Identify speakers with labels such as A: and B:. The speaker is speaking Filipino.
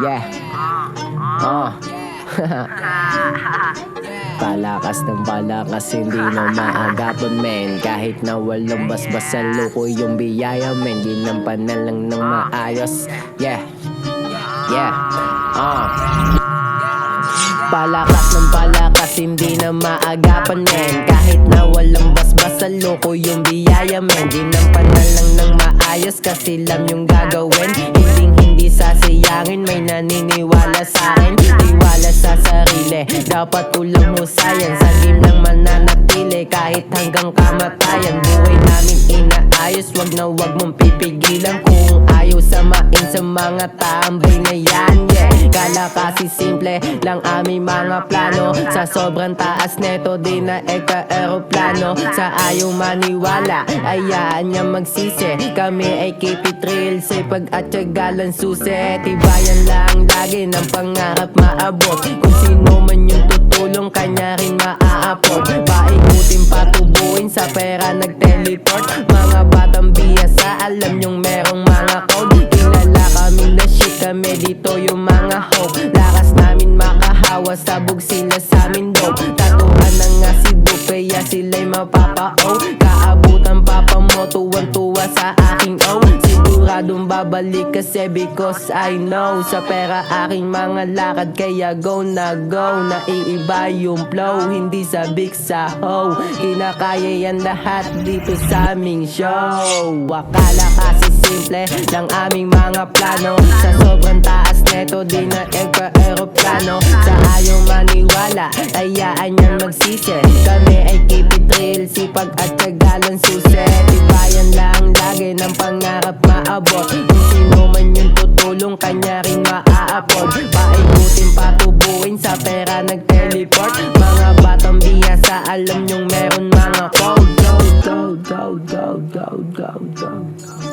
A: Yeah. Palakas ng palakas, hindi na maagapan men. Kahit na walang basbas sa loko yung biyaya men. Ginampanan lang ng maayos. Yeah. Yeah. Palakas ng palakas, hindi na maagapan men. Kahit na walang basbas sa loko yung biyaya men. Ginampanan lang ng maayos kasi lam yung gagawin. Hindi sasayangin, may naniniwala sa akin. Tiwala sa sarili, dapat ulang husayan. Sa game lang mananatili kahit hanggang kamatayan. Buhay namin inaayos, wag na wag mong pipigilan. Kung ayaw samain sa mga tambay na yan, yeah. Kala kasi simple lang aming mga plano. Sa sobrang taas neto di na eka-aeroplano. Sa ayaw maniwala, ayaan niya magsisi. Kami ay keep it real, sipag at tiyagalan susi. Tibayan lang lagi ng pangarap maabot. Kung sino man yung tutulong, kanya rin maaapot. Paikutin patubuin, sa pera nag-teleport. Mga batang biyasa, alam yung merong mga code. Kilala kaming na shit, kami dito yung mga hope. Lakas namin makahawa, sabog sila sa amin dope. Tatuhan na nga si dope, kaya sila'y mapapa-o. Kaabutan papa mo, tuwan-tuwa sa aking o. Siguradong babalik kasi because I know. Sa pera aking mga lakad, kaya go na go. Naiiba yung flow, hindi sabik sa ho. Kinakaya yan lahat dito sa aming show. Akala kasi simple lang aming mga plano. Sa sobrang taas neto di na eka-aeroplano. Sa ayaw maniwala, ayaan yan magsisi. Kami ay keep it real, sipag at tiyagalan susi. Tibayan lang lagi ng pangarap maabot. Kung sino man yung tutulong, kanya rin maaapod. Paikutin patubuin, sa pera nag-teleport. Mga batang biyasa, alam nyong meron mga code. Go, go, go, go, go, go, go.